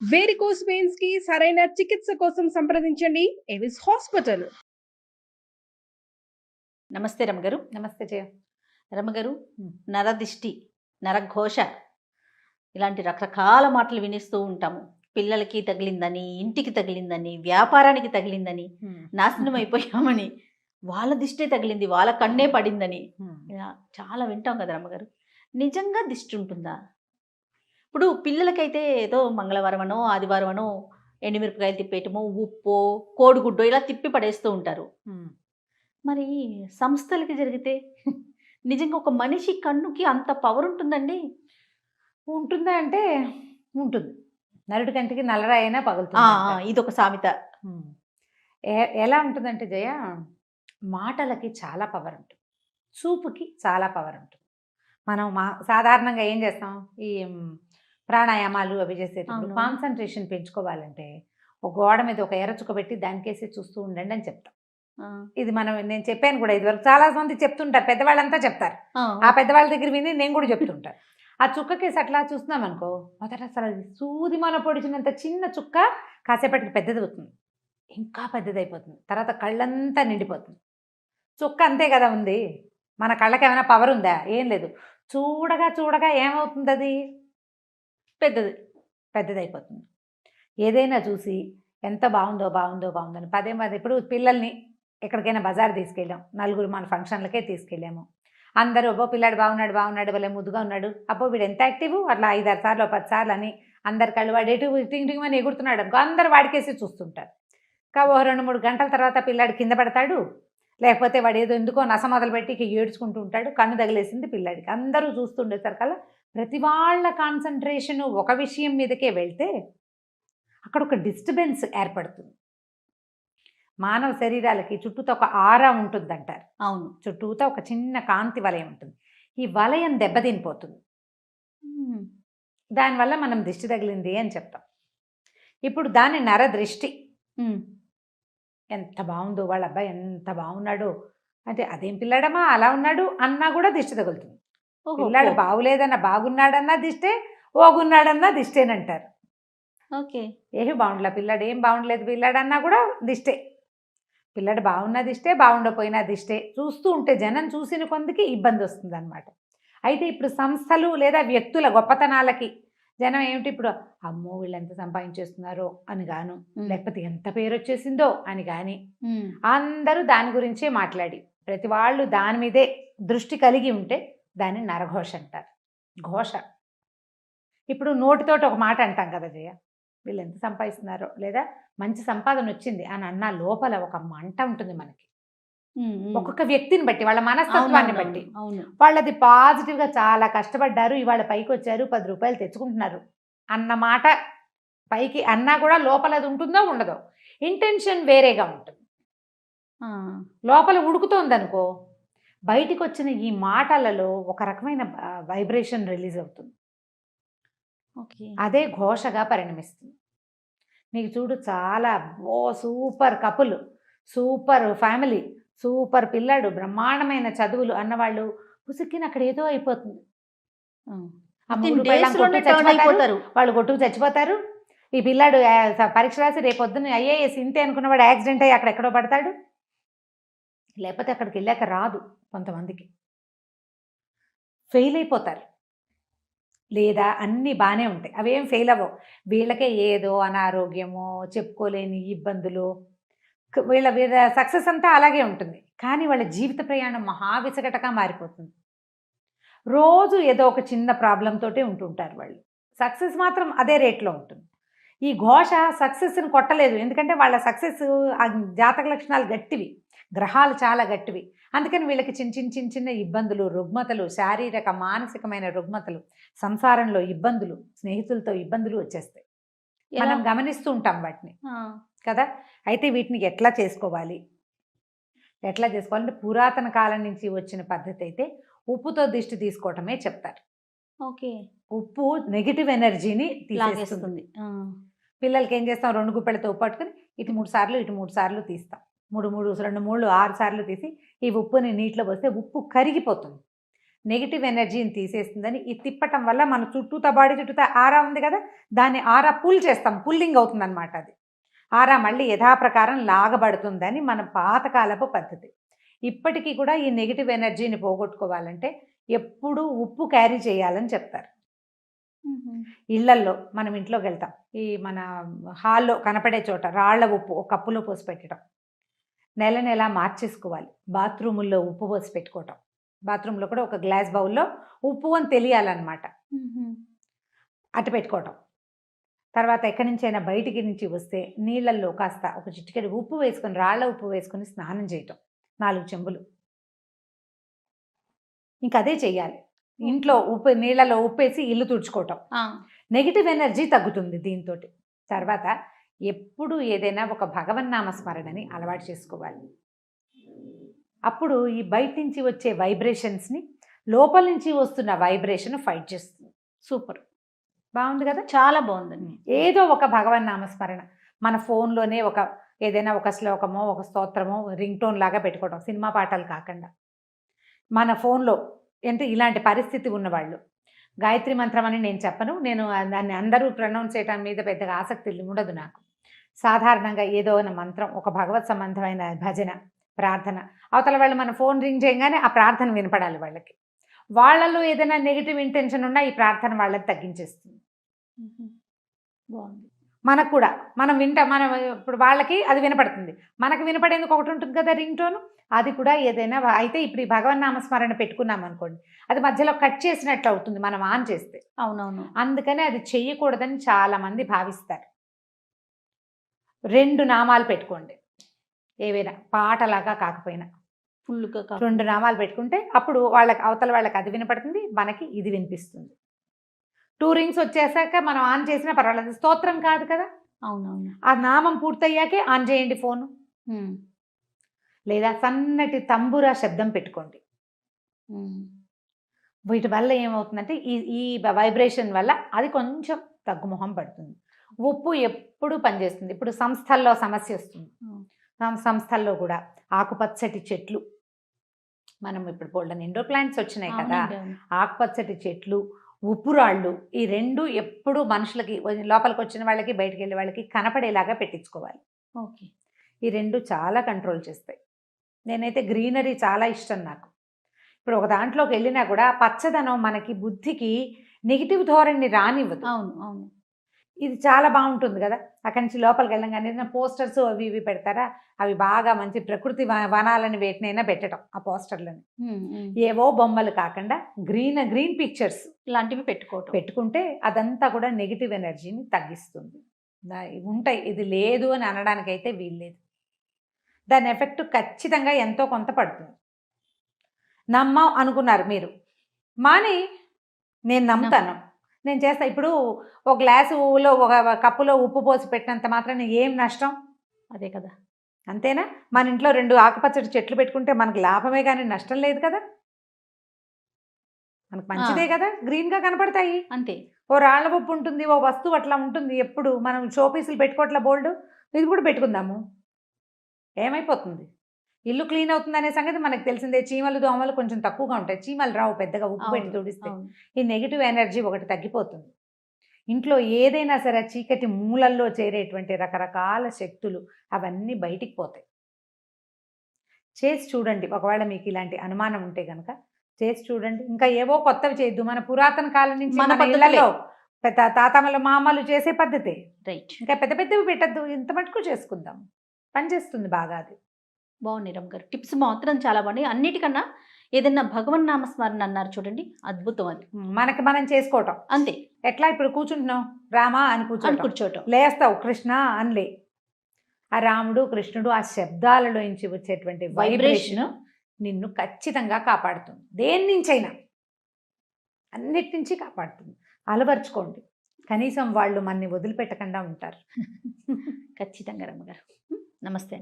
Varicose veins కి సరైన చికిత్స కోసం సంప్రదించండి ఎవిస్ హాస్పిటల్. నమస్తే రమగారు. నమస్తే జయ. రమగారు, నరదిష్టి, నరఘోష ఇలాంటి రకరకాల మాటలు వినిస్తూ ఉంటాము. పిల్లలకి తగిలిందని, ఇంటికి తగిలిందని, వ్యాపారానికి తగిలిందని, నాశనం అయిపోయామని, వాళ్ళ దిష్టే తగిలింది, వాళ్ళ కన్నే పడిందని ఇలా చాలా వింటాం కదా రమగారు. నిజంగా దిష్టి ఉంటుందా? ఇప్పుడు పిల్లలకైతే ఏదో మంగళవారం అనో ఆదివారం అనో ఎండుమిరపకాయలు తిప్పేయటమో, ఉప్పు, కోడిగుడ్డో ఇలా తిప్పి పడేస్తూ ఉంటారు. మరి సంస్థలకి జరిగితే నిజంగా ఒక మనిషి కన్నుకి అంత పవర్ ఉంటుందండి? ఉంటుందా అంటే ఉంటుంది. నరుడి కంటికి నల్లరాయి అయినా పగులుతుంది. ఇది ఒక సామెత. ఎలా ఉంటుందంటే జయ, మాటలకి చాలా పవర్ ఉంటుంది, చూపుకి చాలా పవర్ ఉంటుంది. మనం సాధారణంగా ఏం చేస్తాం, ఈ ప్రాణాయామాలు అవి చేసేటప్పుడు కాన్సన్ట్రేషన్ పెంచుకోవాలంటే ఒక గోడ మీద ఒక ఎర్రచుక్క పెట్టి దానికేసి చూస్తూ ఉండండి అని చెప్తాం. ఇది నేను చెప్పాను కూడా, ఇదివరకు చాలా మంది చెప్తుంటారు, పెద్దవాళ్ళంతా చెప్తారు. ఆ పెద్దవాళ్ళ దగ్గర విని నేను కూడా చెప్తుంటాను. ఆ చుక్కకేసి అట్లా చూస్తున్నాం అనుకో, మొదట అసలు సూది మన పొడిచినంత చిన్న చుక్క కాసేపటికి పెద్దది అవుతుంది, ఇంకా పెద్దది అయిపోతుంది, తర్వాత కళ్ళంతా నిండిపోతుంది. చుక్క అంతే కదా ఉంది, మన కళ్ళకి ఏమైనా పవర్ ఉందా? ఏం లేదు. చూడగా చూడగా ఏమవుతుంది, అది పెద్దది అయిపోతుంది. ఏదైనా చూసి ఎంత బాగుందో బాగుందో బాగుందని పదే పదే, ఇప్పుడు పిల్లల్ని ఎక్కడికైనా బజార్ తీసుకెళ్ళాం, నలుగురు మన ఫంక్షన్లకే తీసుకెళ్ళాము, అందరూ అబ్బో పిల్లాడు బాగున్నాడు బాగున్నాడు భలే ముద్దుగా ఉన్నాడు, అబ్బో వీడు ఎంత యాక్టివ్, అట్లా 5-6 సార్లు 10 సార్లు అని అందరు కళ్ళు వాడు ఎటు టింగ్ టింగ్ అని ఎగురుతున్నాడు అనుకో, అందరు వాడికేసి చూస్తుంటారు. ఓ 2-3 గంటల తర్వాత పిల్లాడు కింద పడతాడు, లేకపోతే వాడు ఏదో ఎందుకో నస మొదలుపెట్టి ఇక ఏడ్చుకుంటూ ఉంటాడు, కన్ను తగిలేసింది పిల్లాడికి. అందరూ చూస్తుండేసరికల్లా ప్రతి వాళ్ళ కాన్సన్ట్రేషను ఒక విషయం మీదకే వెళ్తే అక్కడ ఒక డిస్టర్బెన్స్ ఏర్పడుతుంది. మానవ శరీరాలకి చుట్టూతో ఒక ఆరా ఉంటుందంటారు. అవును, చుట్టూతో ఒక చిన్న కాంతి వలయం ఉంటుంది. ఈ వలయం దెబ్బతినిపోతుంది, దానివల్ల మనం దిష్టి తగిలింది అని చెప్తాం. ఇప్పుడు దాన్ని నరదృష్టి. ఎంత బాగుందో వాళ్ళ అబ్బాయి, ఎంత బాగున్నాడో అంటే, అదేం పిల్లాడమ్మా అలా ఉన్నాడు అన్నా కూడా దిష్టి తగులుతుంది. పిల్లాడు బాగులేదన్నా బాగున్నాడన్నా దిష్టే, ఓగున్నాడన్నా దిష్టేనంటారు. ఓకే, ఏమి బాగుండలే పిల్లాడు, ఏం బాగుండలేదు పిల్లాడు అన్నా కూడా దిష్టే. పిల్లాడు బాగున్నా దిష్టే, బాగుండపోయినా దిష్టే. చూస్తూ ఉంటే జనం చూసిన కొందికి ఇబ్బంది వస్తుంది అనమాట. అయితే ఇప్పుడు సంస్థలు లేదా వ్యక్తుల గొప్పతనాలకి జనం ఏమిటి, ఇప్పుడు అమ్మో వీళ్ళు ఎంత సంపాదించేస్తున్నారో అని గాను, లేకపోతే ఎంత పేరు వచ్చేసిందో అని కానీ అందరూ దాని గురించే మాట్లాడి ప్రతి వాళ్ళు దాని మీదే దృష్టి కలిగి ఉంటే దాన్ని నరఘోష అంటారు. ఘోష. ఇప్పుడు నోటితోటి ఒక మాట అంటాం కదా జయ, వీళ్ళు ఎంత సంపాదిస్తున్నారో లేదా మంచి సంపాదన వచ్చింది అని అన్న లోపల ఒక మంట ఉంటుంది మనకి. ఒక్కొక్క వ్యక్తిని బట్టి, వాళ్ళ మనస్తత్వాన్ని బట్టి. వాళ్ళది పాజిటివ్గా చాలా కష్టపడ్డారు, ఇవాళ పైకి వచ్చారు, 10 రూపాయలు తెచ్చుకుంటున్నారు అన్న మాట పైకి అన్నా కూడా లోపల అది ఉంటుందో ఉండదో, ఇంటెన్షన్ వేరేగా ఉంటుంది. లోపల ఉడుకుతోంది అనుకో, బయటికి వచ్చిన ఈ మాటలలో ఒక రకమైన వైబ్రేషన్ రిలీజ్ అవుతుంది. అదే ఘోషగా పరిణమిస్తుంది. నీకు చూడు, చాలా super couple, super family, super పిల్లాడు, బ్రహ్మాండమైన చదువులు అన్నవాళ్ళు పుసుక్కిన అక్కడ ఏదో అయిపోతుంది. వాళ్ళు కొట్టుకు చచ్చిపోతారు. ఈ పిల్లాడు పరీక్ష రాసి రేపొద్దున ఐఏఎస్ ఇంతే అనుకున్నవాడు యాక్సిడెంట్ అయ్యి అక్కడెక్కడో పడతాడు, లేకపోతే అక్కడికి వెళ్ళాక రాదు. కొంతమందికి ఫెయిల్ అయిపోతారు, లేదా అన్నీ బాగానే ఉంటాయి, అవేం ఫెయిల్ అవ్వవు. వీళ్ళకే ఏదో అనారోగ్యమో, చెప్పుకోలేని ఇబ్బందులు, వీళ్ళ సక్సెస్ అంతా అలాగే ఉంటుంది. కానీ వాళ్ళ జీవిత ప్రయాణం మహావిసగటగా మారిపోతుంది. రోజు ఏదో ఒక చిన్న ప్రాబ్లంతో ఉంటుంటారు వాళ్ళు. సక్సెస్ మాత్రం అదే రేట్లో ఉంటుంది. ఈ ఘోష సక్సెస్ని కొట్టలేదు, ఎందుకంటే వాళ్ళ సక్సెస్ జాతక లక్షణాలు గట్టివి, గ్రహాలు చాలా గట్టివి. అందుకని వీళ్ళకి చిన్న చిన్న ఇబ్బందులు, రుగ్మతలు, శారీరక మానసికమైన రుగ్మతలు, సంసారంలో ఇబ్బందులు, స్నేహితులతో ఇబ్బందులు వచ్చేస్తాయి. మనం గమనిస్తూ ఉంటాం వాటిని కదా. అయితే వీటిని ఎట్లా చేసుకోవాలి అంటే పురాతన కాలం నుంచి వచ్చిన పద్ధతి అయితే ఉప్పుతో దిష్టి తీసుకోవటమే చెప్తారు. ఓకే, ఉప్పు నెగిటివ్ ఎనర్జీని తీసేస్తుంది. పిల్లలకి ఏం చేస్తాం, 2 గుప్పెలతో ఉప్పు పట్టుకుని ఇటు 3 సార్లు ఇటు 3 సార్లు తీస్తాం. 2 3 6 సార్లు తీసి ఈ ఉప్పుని నీటిలో పోస్తే ఉప్పు కరిగిపోతుంది. నెగిటివ్ ఎనర్జీని తీసేస్తుందని ఈ తిప్పటం వల్ల మన చుట్టూతా బాడీ చుట్టూతా ఆరా ఉంది కదా, దాన్ని ఆరా పుల్ చేస్తాం, పుల్లింగ్ అవుతుంది అనమాట. అది ఆరా మళ్ళీ యథాప్రకారం లాగబడుతుందని మన పాతకాలపు పద్ధతి. ఇప్పటికీ కూడా ఈ నెగిటివ్ ఎనర్జీని పోగొట్టుకోవాలంటే ఎప్పుడూ ఉప్పు క్యారీ చేయాలని చెప్తారు. ఇళ్లల్లో మనం ఇంట్లోకి వెళ్తాం, ఈ మన హాల్లో కనపడే చోట రాళ్ల ఉప్పు ఒక కప్పులో పోసి పెట్టడం, నెల నెల మార్చేసుకోవాలి. బాత్రూముల్లో ఉప్పు పోసి పెట్టుకోవటం, బాత్రూంలో కూడా ఒక గ్లాస్ బౌల్లో ఉప్పు అని తెలియాలన్నమాట, అటు పెట్టుకోవటం. తర్వాత ఎక్కడి నుంచైనా బయటికి నుంచి వస్తే నీళ్ళల్లో కాస్త ఒక చిటికెడు ఉప్పు వేసుకొని, రాళ్ల ఉప్పు వేసుకొని స్నానం చేయటం 4 చెంబులు. ఇంక అదే చెయ్యాలి. ఇంట్లో ఉప్పు నీళ్ళలో ఉప్పేసి ఇల్లు తుడుచుకోవటం, నెగిటివ్ ఎనర్జీ తగ్గుతుంది దీంతో. తర్వాత ఎప్పుడు ఏదైనా ఒక భగవన్నామస్మరణని అలవాటు చేసుకోవాలి. అప్పుడు ఈ బయట నుంచి వచ్చే వైబ్రేషన్స్ని లోపల నుంచి వస్తున్న వైబ్రేషన్ ఫైట్ చేస్తుంది. సూపర్, బాగుంది కదా, చాలా బాగుందండి. ఏదో ఒక భగవన్నామస్మరణ మన ఫోన్లోనే ఏదైనా ఒక శ్లోకమో ఒక స్తోత్రమో రింగ్ టోన్ లాగా పెట్టుకోవడం, సినిమా పాటలు కాకుండా మన ఫోన్లో. అంటే ఇలాంటి పరిస్థితి ఉన్నవాళ్ళు గాయత్రి మంత్రం అని నేను చెప్పను, నేను దాన్ని అందరూ ప్రొనౌన్స్ చేయడం మీద పెద్దగా ఆసక్తి ఉండదు నాకు. సాధారణంగా ఏదో ఒక మంత్రం, ఒక భగవత్ సంబంధమైన భజన, ప్రార్థన, అవతల వాళ్ళు మన ఫోన్ రింగ్ చేయగానే ఆ ప్రార్థన వినపడాలి వాళ్ళకి. వాళ్ళలో ఏదైనా నెగిటివ్ ఇంటెన్షన్ ఉన్నా ఈ ప్రార్థన వాళ్ళకి తగ్గించేస్తుంది. బాగుంది. మనకు కూడా మనం ఇప్పుడు వాళ్ళకి అది వినపడుతుంది, మనకు వినపడేందుకు ఒకటి ఉంటుంది కదా రింగ్ టోను, అది కూడా ఏదైనా అయితే ఇప్పుడు ఈ భగవన్నామస్మరణ పెట్టుకున్నాం అనుకోండి, అది మధ్యలో కట్ చేసినట్లు అవుతుంది మనం ఆన్ చేస్తే. అవునవును. అందుకని అది చెయ్యకూడదని చాలామంది భావిస్తారు. 2 నామాలు పెట్టుకోండి, ఏవైనా పాటలాగా కాకపోయినా ఫుల్గా 2 నామాలు పెట్టుకుంటే అప్పుడు అవతల వాళ్ళకి అది వినపడుతుంది, మనకి ఇది వినిపిస్తుంది. 2 రింగ్స్ వచ్చేసాక మనం ఆన్ చేసినా పర్వాలేదు, స్తోత్రం కాదు కదా. అవునవును. ఆ నామం పూర్తయ్యాకే ఆన్ చేయండి ఫోను, లేదా సన్నటి తంబురా శబ్దం పెట్టుకోండి. వీటి వల్ల ఏమవుతుందంటే ఈ వైబ్రేషన్ వల్ల అది కొంచెం తగ్గుముఖం పడుతుంది. ఉప్పు ఎప్పుడు పనిచేస్తుంది. ఇప్పుడు సంస్థల్లో సమస్య వస్తుంది, సంస్థల్లో కూడా ఆకుపచ్చటి చెట్లు, మనం ఇప్పుడు బోల్డెన్ ఇండోర్ ప్లాంట్స్ వచ్చినాయి కదా, ఆకుపచ్చటి చెట్లు, ఉప్పు రాళ్ళు, ఈ 2 ఎప్పుడు మనుషులకి లోపలికి వచ్చిన వాళ్ళకి బయటికి వెళ్ళే వాళ్ళకి కనపడేలాగా పెట్టించుకోవాలి. ఓకే, ఈ 2 చాలా కంట్రోల్ చేస్తాయి. నేనైతే గ్రీనరీ చాలా ఇష్టం నాకు. ఇప్పుడు ఒక దాంట్లోకి వెళ్ళినా కూడా పచ్చదనం మనకి బుద్ధికి నెగిటివ్ ధోరణి రానివ్వదు. అవును అవును, ఇది చాలా బాగుంటుంది కదా. అక్కడి నుంచి లోపలికి వెళ్ళంగానే పోస్టర్స్ అవి ఇవి పెడతారా, అవి బాగా మంచి ప్రకృతి వనాలని వేటినైనా పెట్టడం, ఆ పోస్టర్లను ఏవో బొమ్మలు కాకుండా గ్రీన్ పిక్చర్స్ ఇలాంటివి పెట్టుకుంటే అదంతా కూడా నెగిటివ్ ఎనర్జీని తగ్గిస్తుంది. ఉంటాయి, ఇది లేదు అని అనడానికైతే వీల్లేదు. దాని ఎఫెక్ట్ ఖచ్చితంగా ఎంతో కొంత పడుతుంది. నమ్మం అనుకున్నారు మీరు, మాని నేను నమ్ముతాను, నేను చేస్తా. ఇప్పుడు ఒక గ్లాసులో ఒక కప్పులో ఉప్పు పోసి పెట్టినంత మాత్రాన ఏం నష్టం? అదే కదా, అంతేనా? మన ఇంట్లో 2 ఆకుపచ్చటి చెట్లు పెట్టుకుంటే మనకు లాభమే కానీ నష్టం లేదు కదా, మనకు మంచిదే కదా, గ్రీన్గా కనపడతాయి. అంతే. ఓ రాళ్ల ఉప్పు ఉంటుంది, ఓ వస్తువు అట్లా ఉంటుంది. ఎప్పుడు మనం షోపీసులు పెట్టుకోవట్లా బోల్డ్, ఇది కూడా పెట్టుకుందాము, ఏమైపోతుంది? ఇల్లు క్లీన్ అవుతుంది అనే సంగతి మనకు తెలిసిందే. చీమలు దోమలు కొంచెం తక్కువగా ఉంటాయి, చీమలు రావు పెద్దగా ఉప్పు పెట్టి తుడిస్తే. ఈ నెగిటివ్ ఎనర్జీ ఒకటి తగ్గిపోతుంది. ఇంట్లో ఏదైనా సరే చీకటి మూలల్లో చేరేటువంటి రకరకాల శక్తులు అవన్నీ బయటికి పోతాయి. చేసి చూడండి, ఒకవేళ మీకు ఇలాంటి అనుమానం ఉంటే కనుక చేసి చూడండి. ఇంకా ఏవో కొత్తవి చేయొద్దు, మన పురాతన కాలం నుంచి మన ఇళ్లలో తాతమ్మలు మామలు చేసే పద్ధతే రైట్. ఇంకా పెద్ద పెద్దవి పెట్టద్దు, ఇంత మటుకు చేసుకుందాం, పనిచేస్తుంది బాగా. అది బాగుంది రమ్మ గారు, టిప్స్ మాత్రం చాలా బాగున్నాయి. అన్నిటికన్నా ఏదైనా భగవన్ నామస్మరణ అన్నారు చూడండి, అద్భుతం. అది మనకి మనం చేసుకోవటం అంతే. ఎట్లా ఇప్పుడు కూర్చుంటున్నావు, రామా అని కూర్చోటం, లేస్తావు కృష్ణ అనిలే. ఆ రాముడు కృష్ణుడు ఆ శబ్దాలలో నుంచి వచ్చేటువంటి వైబ్రేషన్ నిన్ను ఖచ్చితంగా కాపాడుతుంది. దేని నుంచైనా, అన్నిటి నుంచి కాపాడుతుంది. అలవర్చుకోండి, కనీసం వాళ్ళు మనని వదిలిపెట్టకుండా ఉంటారు. ఖచ్చితంగా రమ్మగారు. నమస్తే.